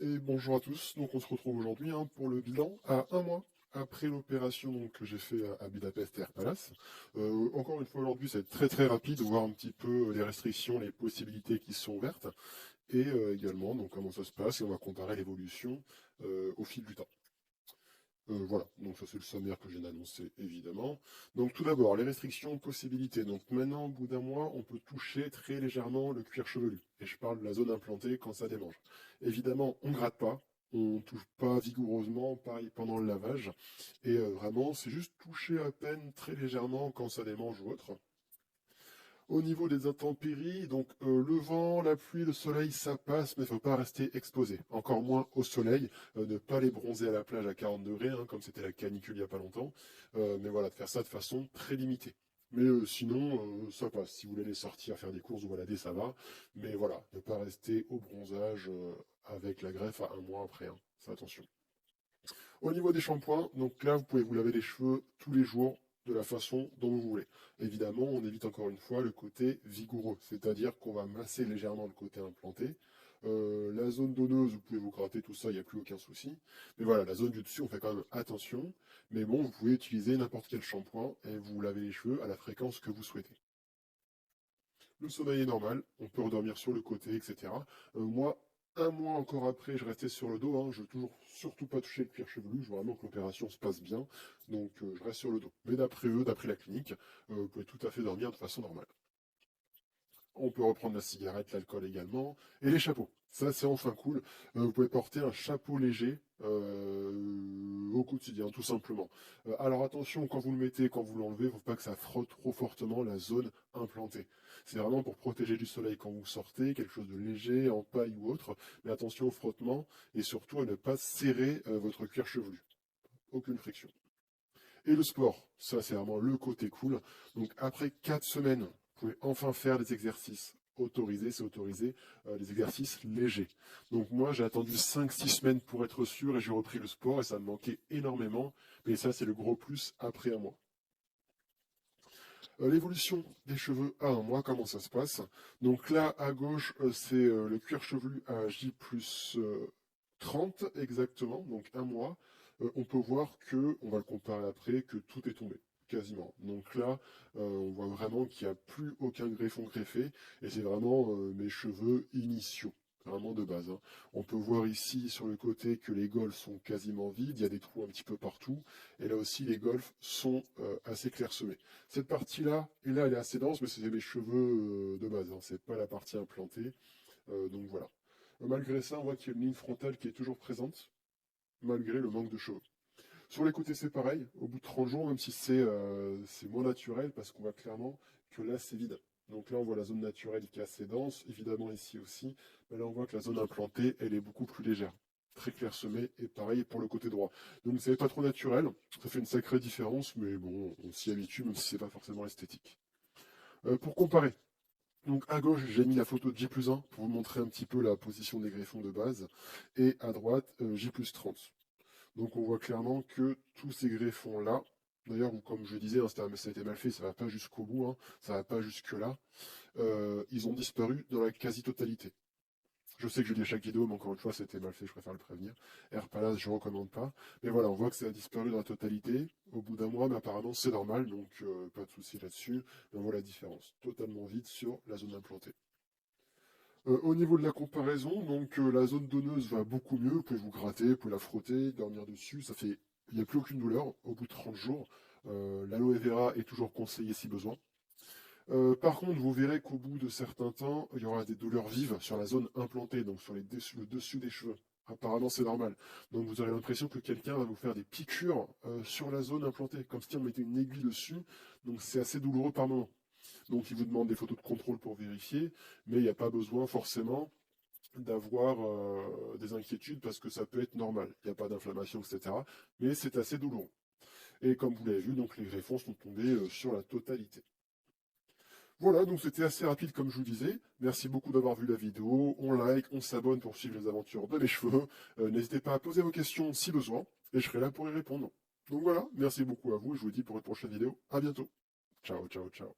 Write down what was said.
Et bonjour à tous, donc on se retrouve aujourd'hui pour le bilan à un mois après l'opération que j'ai fait à Budapest Air Palace. Encore une fois aujourd'hui c'est très rapide, voir un petit peu les restrictions, les possibilités qui sont ouvertes et également donc comment ça se passe et on va comparer l'évolution au fil du temps. Voilà, donc ça c'est le sommaire que je viens d'annoncer évidemment. Donc tout d'abord, les restrictions, possibilités. Donc maintenant, au bout d'un mois, on peut toucher très légèrement le cuir chevelu. Et je parle de la zone implantée quand ça démange. Évidemment, on ne gratte pas, on ne touche pas vigoureusement, pareil pendant le lavage. Et vraiment, c'est juste toucher à peine très légèrement quand ça démange ou autre. Au niveau des intempéries, donc le vent, la pluie, le soleil, ça passe, mais il ne faut pas rester exposé. Encore moins au soleil, ne pas les bronzer à la plage à 40 degrés, comme c'était la canicule il n'y a pas longtemps. Mais voilà, de faire ça de façon très limitée. Mais sinon, ça passe. Si vous voulez aller sortir, faire des courses ou balader, ça va. Mais voilà, ne pas rester au bronzage avec la greffe à un mois après. Faites attention. Au niveau des shampoings, donc là, vous pouvez vous laver les cheveux tous les jours de la façon dont vous voulez. Évidemment, on évite encore une fois le côté vigoureux, c'est-à-dire qu'on va masser légèrement le côté implanté. La zone donneuse, vous pouvez vous gratter tout ça, il n'y a plus aucun souci. Mais voilà, la zone du dessus, on fait quand même attention. Mais bon, vous pouvez utiliser n'importe quel shampoing et vous lavez les cheveux à la fréquence que vous souhaitez. Le sommeil est normal, on peut redormir sur le côté, etc. Moi, un mois encore après, je restais sur le dos. Je ne veux toujours surtout pas toucher le cuir chevelu. Je veux vraiment que l'opération se passe bien. Donc, je reste sur le dos. Mais d'après eux, d'après la clinique, vous pouvez tout à fait dormir de façon normale. On peut reprendre la cigarette, l'alcool également, et les chapeaux. Ça, c'est enfin cool. Vous pouvez porter un chapeau léger au quotidien, tout simplement. Alors attention, quand vous le mettez, quand vous l'enlevez, il ne faut pas que ça frotte trop fortement la zone implantée. C'est vraiment pour protéger du soleil quand vous sortez, quelque chose de léger, en paille ou autre. Mais attention au frottement et surtout à ne pas serrer votre cuir chevelu. Aucune friction. Et le sport, ça c'est vraiment le côté cool. Donc après 4 semaines, vous pouvez enfin faire des exercices autorisés, c'est autorisé, des exercices légers. Donc moi j'ai attendu 5-6 semaines pour être sûr et j'ai repris le sport et ça me manquait énormément. Mais ça c'est le gros plus après un mois. L'évolution des cheveux à un mois, comment ça se passe? Donc là à gauche c'est le cuir chevelu à J plus 30 exactement, donc un mois. On peut voir que, on va le comparer après, que tout est tombé, quasiment. Donc là, on voit vraiment qu'il n'y a plus aucun greffon greffé, et c'est vraiment mes cheveux initiaux, vraiment de base. On peut voir ici sur le côté que les golfs sont quasiment vides, il y a des trous un petit peu partout, et là aussi les golfs sont assez clairsemés. Cette partie-là, et là elle est assez dense, mais c'est mes cheveux de base, c'est pas la partie implantée, donc voilà. Malgré ça, on voit qu'il y a une ligne frontale qui est toujours présente, malgré le manque de cheveux. Sur les côtés, c'est pareil. Au bout de 30 jours, même si c'est moins naturel, parce qu'on voit clairement que là, c'est vide. Donc là, on voit la zone naturelle qui est assez dense, évidemment ici aussi. Mais là, on voit que la zone implantée, elle est beaucoup plus légère. Très clairsemée, et pareil pour le côté droit. Donc, c'est pas trop naturel. Ça fait une sacrée différence, mais bon, on s'y habitue, même si c'est pas forcément esthétique. Pour comparer, donc à gauche, j'ai mis la photo de J+1 pour vous montrer un petit peu la position des greffons de base. Et à droite, J+30. Donc on voit clairement que tous ces greffons-là, d'ailleurs, comme je disais, ça a été mal fait, ça ne va pas jusqu'au bout, ça ne va pas jusque-là, ils ont disparu dans la quasi-totalité. Je sais que je dis à chaque vidéo, mais encore une fois, c'était mal fait, je préfère le prévenir. Air Palace, je ne recommande pas. Mais voilà, on voit que ça a disparu dans la totalité au bout d'un mois, mais apparemment c'est normal, donc pas de souci là-dessus. Mais on voit la différence, totalement vide sur la zone implantée. Au niveau de la comparaison, donc la zone donneuse va beaucoup mieux. Vous pouvez vous gratter, vous pouvez la frotter, dormir dessus. Il n'y a plus aucune douleur au bout de 30 jours. L'aloe vera est toujours conseillé si besoin. Par contre, vous verrez qu'au bout de certains temps, il y aura des douleurs vives sur la zone implantée, donc sur le dessus des cheveux. Apparemment, c'est normal. Donc, vous aurez l'impression que quelqu'un va vous faire des piqûres sur la zone implantée, comme si on mettait une aiguille dessus. Donc, c'est assez douloureux par moment. Donc, il vous demande des photos de contrôle pour vérifier, mais il n'y a pas besoin forcément d'avoir des inquiétudes parce que ça peut être normal. Il n'y a pas d'inflammation, etc. Mais c'est assez douloureux. Et comme vous l'avez vu, donc les greffons sont tombés sur la totalité. Voilà, donc c'était assez rapide comme je vous disais. Merci beaucoup d'avoir vu la vidéo. On like, on s'abonne pour suivre les aventures de mes cheveux. N'hésitez pas à poser vos questions si besoin, et je serai là pour y répondre. Donc voilà, merci beaucoup à vous, et je vous dis pour une prochaine vidéo. À bientôt. Ciao, ciao, ciao.